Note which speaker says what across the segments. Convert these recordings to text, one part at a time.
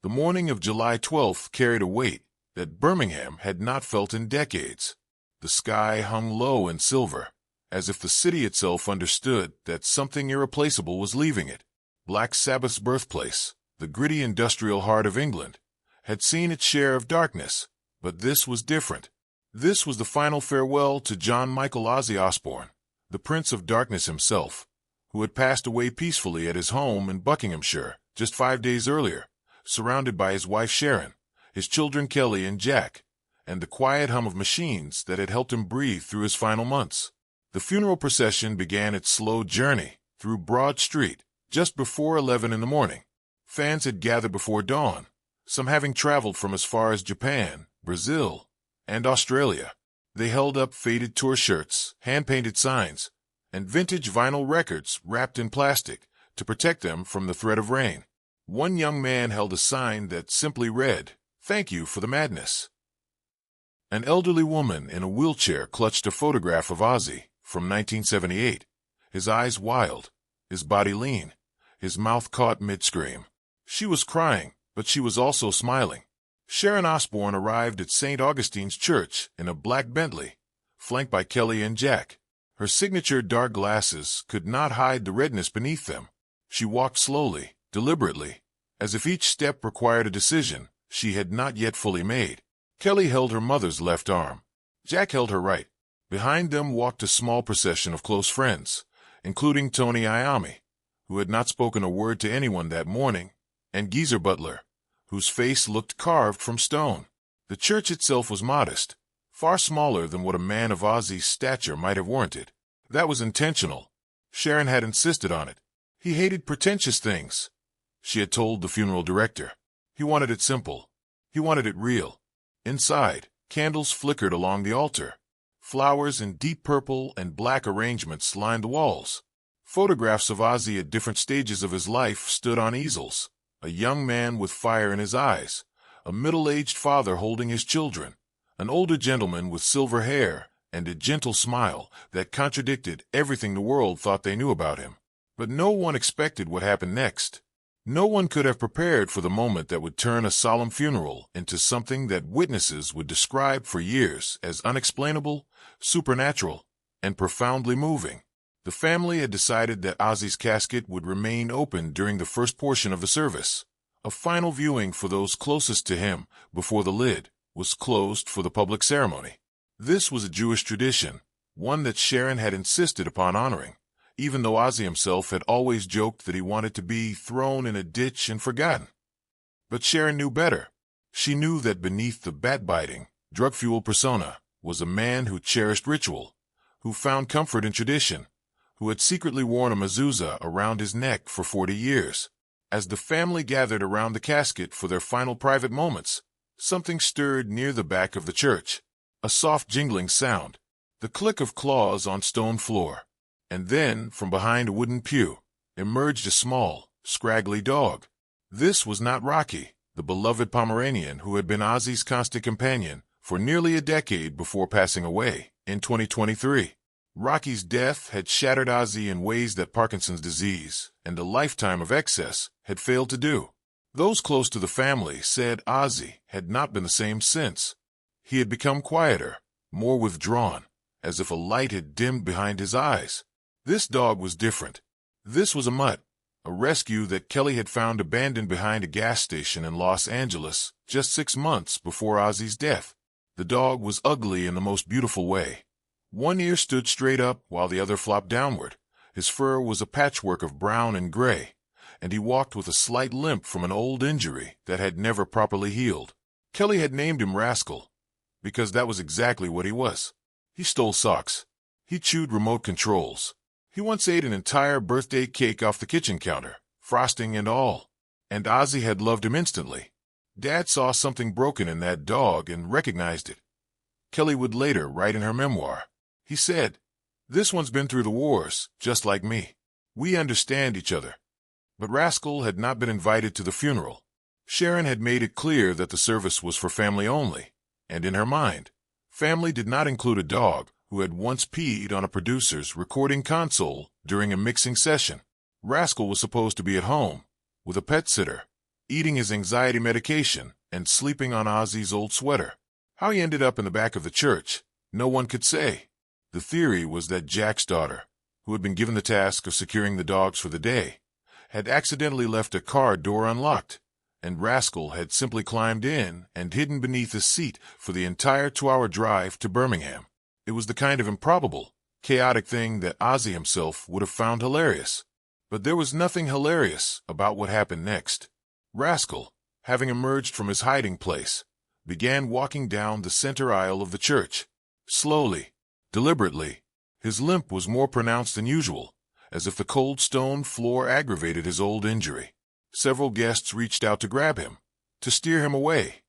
Speaker 1: The morning of July 12th carried a weight that Birmingham had not felt in decades. The sky hung low and silver, as if the city itself understood that something irreplaceable was leaving it. Black Sabbath's birthplace, the gritty industrial heart of England, had seen its share of darkness, but this was different. This was the final farewell to John Michael Ozzy Osbourne, the Prince of Darkness himself, who had passed away peacefully at his home in Buckinghamshire just 5 days earlier, surrounded by his wife Sharon, his children Kelly and Jack, and the quiet hum of machines that had helped him breathe through his final months. The funeral procession began its slow journey through Broad Street just before 11 in the morning. Fans had gathered before dawn, some having traveled from as far as Japan, Brazil, and Australia. They held up faded tour shirts, hand-painted signs, and vintage vinyl records wrapped in plastic to protect them from the threat of rain. One young man held a sign that simply read, "Thank you for the madness." An elderly woman in a wheelchair clutched a photograph of Ozzy from 1978, his eyes wild, his body lean, his mouth caught mid-scream. She was crying, but she was also smiling. Sharon Osbourne arrived at St. Augustine's Church in a black Bentley, flanked by Kelly and Jack. Her signature dark glasses could not hide the redness beneath them. She walked slowly, deliberately, as if each step required a decision she had not yet fully made. Kelly held her mother's left arm. Jack held her right. Behind them walked a small procession of close friends, including Tony Iommi, who had not spoken a word to anyone that morning, and Geezer Butler, whose face looked carved from stone. The church itself was modest, far smaller than what a man of Ozzy's stature might have warranted. That was intentional. Sharon had insisted on it. He hated pretentious things, she had told the funeral director. He wanted it simple. He wanted it real. Inside, candles flickered along the altar. Flowers in deep purple and black arrangements lined the walls. Photographs of Ozzy at different stages of his life stood on easels. A young man with fire in his eyes, a middle-aged father holding his children, an older gentleman with silver hair and a gentle smile that contradicted everything the world thought they knew about him. But no one expected what happened next. No one could have prepared for the moment that would turn a solemn funeral into something that witnesses would describe for years as unexplainable, supernatural, and profoundly moving. The family had decided that Ozzy's casket would remain open during the first portion of the service, a final viewing for those closest to him before the lid was closed for the public ceremony. This was a Jewish tradition, one that Sharon had insisted upon honoring, even though Ozzy himself had always joked that he wanted to be thrown in a ditch and forgotten. But Sharon knew better. She knew that beneath the bat-biting, drug-fueled persona was a man who cherished ritual, who found comfort in tradition, who had secretly worn a mezuzah around his neck for 40 years. As the family gathered around the casket for their final private moments, something stirred near the back of the church. A soft jingling sound, the click of claws on stone floor. And then, from behind a wooden pew, emerged a small, scraggly dog. This was not Rocky, the beloved Pomeranian who had been Ozzy's constant companion for nearly a decade before passing away in 2023. Rocky's death had shattered Ozzy in ways that Parkinson's disease and a lifetime of excess had failed to do. Those close to the family said Ozzy had not been the same since. He had become quieter, more withdrawn, as if a light had dimmed behind his eyes. This dog was different. This was a mutt, a rescue that Kelly had found abandoned behind a gas station in Los Angeles just 6 months before Ozzy's death. The dog was ugly in the most beautiful way. One ear stood straight up while the other flopped downward. His fur was a patchwork of brown and gray, and he walked with a slight limp from an old injury that had never properly healed. Kelly had named him Rascal, because that was exactly what he was. He stole socks. He chewed remote controls. He once ate an entire birthday cake off the kitchen counter, frosting and all. And Ozzy had loved him instantly. Dad saw something broken in that dog and recognized it. Kelly would later write in her memoir. He said, "This one's been through the wars, just like me. We understand each other." But Rascal had not been invited to the funeral. Sharon had made it clear that the service was for family only, and in her mind, family did not include a dog who had once peed on a producer's recording console during a mixing session. Rascal was supposed to be at home, with a pet sitter, eating his anxiety medication, and sleeping on Ozzy's old sweater. How he ended up in the back of the church, no one could say. The theory was that Jack's daughter, who had been given the task of securing the dogs for the day, had accidentally left a car door unlocked, and Rascal had simply climbed in and hidden beneath his seat for the entire 2-hour drive to Birmingham. It was the kind of improbable, chaotic thing that Ozzy himself would have found hilarious. But there was nothing hilarious about what happened next. Rascal, having emerged from his hiding place, began walking down the center aisle of the church. Slowly, deliberately, his limp was more pronounced than usual, as if the cold stone floor aggravated his old injury. Several guests reached out to grab him, to steer him away,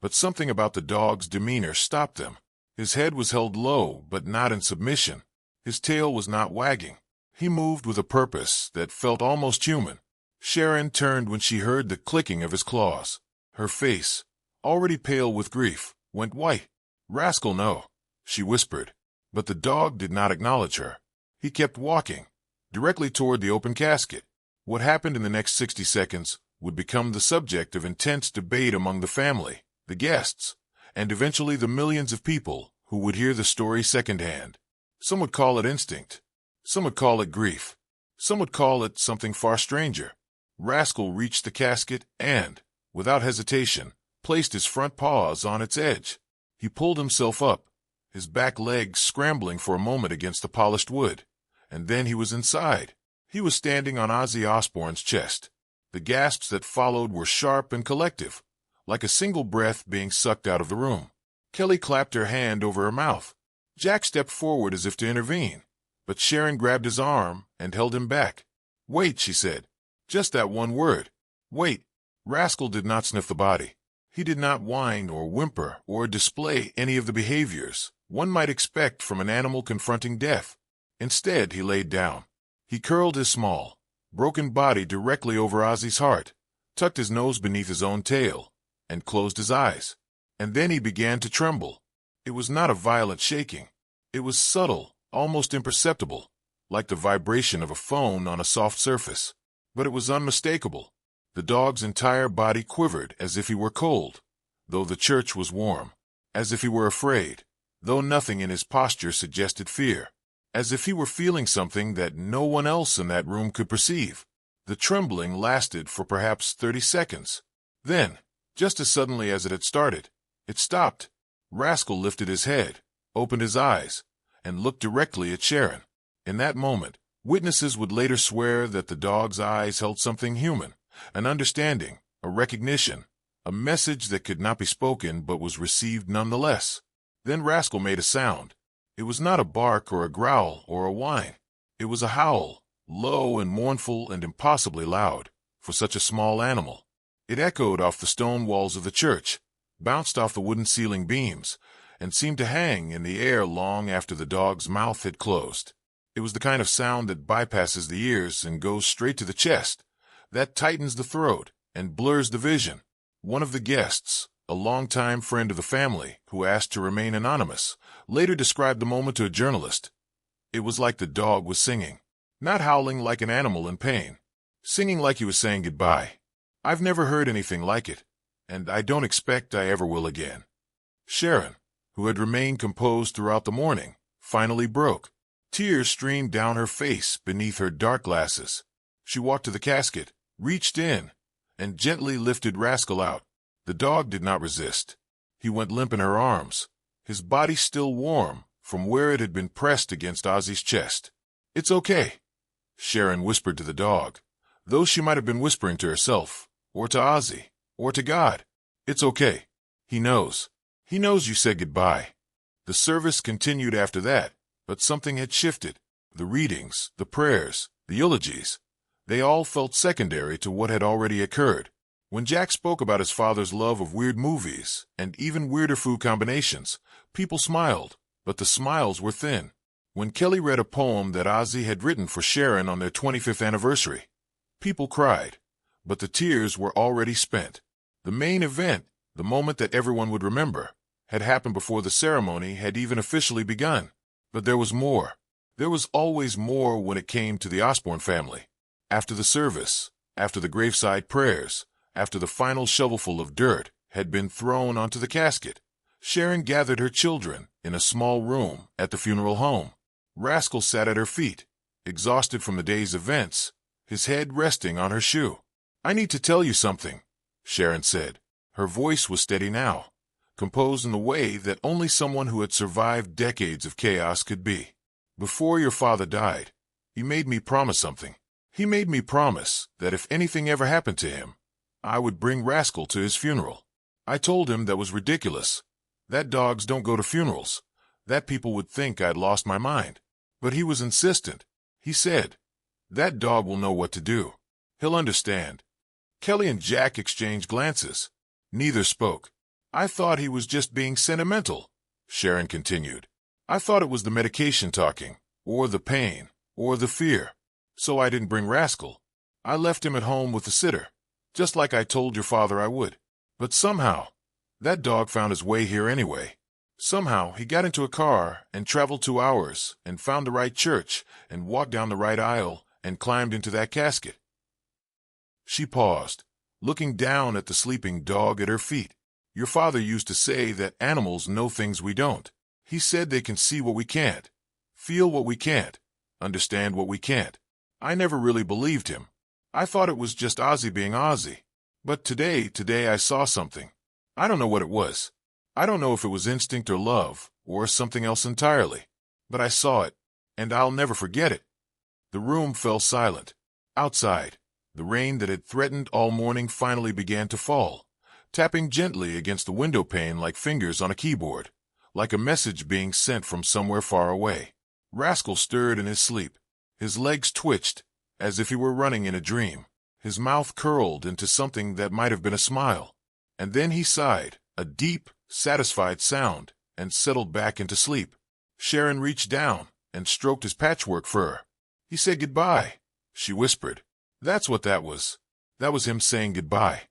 Speaker 1: but something about the dog's demeanor stopped them. His head was held low, but not in submission. His tail was not wagging. He moved with a purpose that felt almost human. Sharon turned when she heard the clicking of his claws. Her face, already pale with grief, went white. "Rascal, no," she whispered, but the dog did not acknowledge her. He kept walking, directly toward the open casket. What happened in the next 60 seconds would become the subject of intense debate among the family, the guests, and eventually the millions of people who would hear the story secondhand. Some would call it instinct. Some would call it grief. Some would call it something far stranger. Rascal reached the casket and, without hesitation, placed his front paws on its edge. He pulled himself up, his back legs scrambling for a moment against the polished wood, and then he was inside. He was standing on Ozzy Osbourne's chest. The gasps that followed were sharp and collective, like a single breath being sucked out of the room. Kelly clapped her hand over her mouth. Jack stepped forward as if to intervene, but Sharon grabbed his arm and held him back. "Wait," she said. "Just that one word. Wait." Rascal did not sniff the body. He did not whine or whimper or display any of the behaviors one might expect from an animal confronting death. Instead, he laid down. He curled his small, broken body directly over Ozzy's heart, tucked his nose beneath his own tail, and closed his eyes. And then he began to tremble. It was not a violent shaking. It was subtle, almost imperceptible, like the vibration of a phone on a soft surface. But it was unmistakable. The dog's entire body quivered as if he were cold, though the church was warm. As if he were afraid, though nothing in his posture suggested fear. As if he were feeling something that no one else in that room could perceive. The trembling lasted for perhaps 30 seconds. Then, just as suddenly as it had started, it stopped. Rascal lifted his head, opened his eyes, and looked directly at Sharon. In that moment, witnesses would later swear that the dog's eyes held something human, an understanding, a recognition, a message that could not be spoken but was received nonetheless. Then Rascal made a sound. It was not a bark or a growl or a whine. It was a howl, low and mournful and impossibly loud, for such a small animal. It echoed off the stone walls of the church, bounced off the wooden ceiling beams, and seemed to hang in the air long after the dog's mouth had closed. It was the kind of sound that bypasses the ears and goes straight to the chest, that tightens the throat and blurs the vision. One of the guests, a longtime friend of the family who asked to remain anonymous, later described the moment to a journalist. It was like the dog was singing, not howling like an animal in pain, singing like he was saying goodbye. I've never heard anything like it, and I don't expect I ever will again. Sharon, who had remained composed throughout the morning, finally broke. Tears streamed down her face beneath her dark glasses. She walked to the casket, reached in, and gently lifted Rascal out. The dog did not resist. He went limp in her arms, his body still warm from where it had been pressed against Ozzy's chest. "It's okay," Sharon whispered to the dog, though she might have been whispering to herself, or to Ozzy, or to God. "It's okay. He knows. He knows you said goodbye." The service continued after that, but something had shifted. The readings, the prayers, the eulogies, they all felt secondary to what had already occurred. When Jack spoke about his father's love of weird movies and even weirder food combinations, people smiled, but the smiles were thin. When Kelly read a poem that Ozzy had written for Sharon on their 25th anniversary, people cried, but the tears were already spent. The main event, the moment that everyone would remember, had happened before the ceremony had even officially begun. But there was more. There was always more when it came to the Osbourne family. After the service, after the graveside prayers, after the final shovelful of dirt had been thrown onto the casket, Sharon gathered her children in a small room at the funeral home. Rascal sat at her feet, exhausted from the day's events, his head resting on her shoe. "I need to tell you something," Sharon said. Her voice was steady now, composed in the way that only someone who had survived decades of chaos could be. "Before your father died, he made me promise something. He made me promise that if anything ever happened to him, I would bring Rascal to his funeral. I told him that was ridiculous, that dogs don't go to funerals, that people would think I'd lost my mind. But he was insistent. He said, 'That dog will know what to do. He'll understand.'" Kelly and Jack exchanged glances. Neither spoke. "I thought he was just being sentimental," Sharon continued. "I thought it was the medication talking, or the pain, or the fear. So I didn't bring Rascal. I left him at home with the sitter, just like I told your father I would. But somehow, that dog found his way here anyway. Somehow he got into a car and traveled 2 hours and found the right church and walked down the right aisle and climbed into that casket." She paused, looking down at the sleeping dog at her feet. "Your father used to say that animals know things we don't. He said they can see what we can't, feel what we can't, understand what we can't. I never really believed him. I thought it was just Ozzy being Ozzy. But today I saw something. I don't know what it was. I don't know if it was instinct or love, or something else entirely. But I saw it, and I'll never forget it." The room fell silent. Outside, the rain that had threatened all morning finally began to fall, tapping gently against the window pane like fingers on a keyboard, like a message being sent from somewhere far away. Rascal stirred in his sleep. His legs twitched, as if he were running in a dream. His mouth curled into something that might have been a smile. And then he sighed, a deep, satisfied sound, and settled back into sleep. Sharon reached down and stroked his patchwork fur. "He said goodbye," she whispered. "That's what that was. That was him saying goodbye."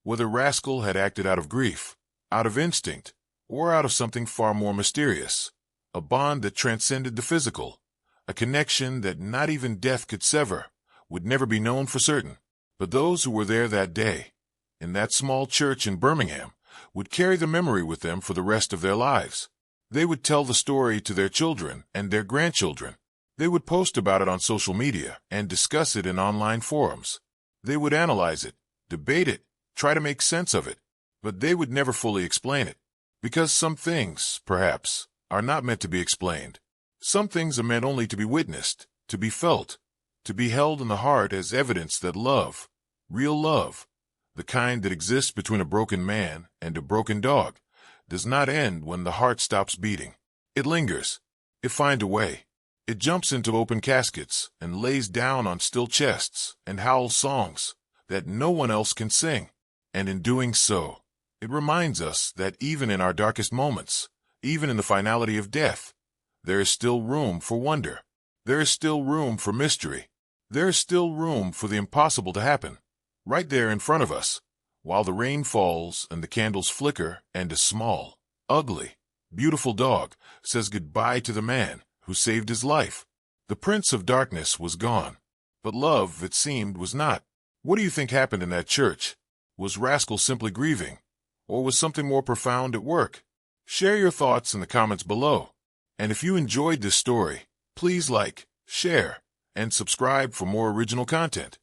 Speaker 1: Whether Rascal had acted out of grief, out of instinct, or out of something far more mysterious, a bond that transcended the physical, a connection that not even death could sever, would never be known for certain. But those who were there that day, in that small church in Birmingham, would carry the memory with them for the rest of their lives. They would tell the story to their children and their grandchildren. They would post about it on social media and discuss it in online forums. They would analyze it, debate it, try to make sense of it. But they would never fully explain it. Because some things, perhaps, are not meant to be explained. Some things are meant only to be witnessed, to be felt, to be held in the heart as evidence that love, real love, the kind that exists between a broken man and a broken dog, does not end when the heart stops beating. It lingers. It finds a way. It jumps into open caskets and lays down on still chests and howls songs that no one else can sing. And in doing so, it reminds us that even in our darkest moments, even in the finality of death, there is still room for wonder. There is still room for mystery. There is still room for the impossible to happen, right there in front of us, while the rain falls and the candles flicker and a small, ugly, beautiful dog says goodbye to the man who saved his life. The Prince of Darkness was gone, but love, it seemed, was not. What do you think happened in that church? Was Rascal simply grieving, or was something more profound at work? Share your thoughts in the comments below. And if you enjoyed this story, please like, share, and subscribe for more original content.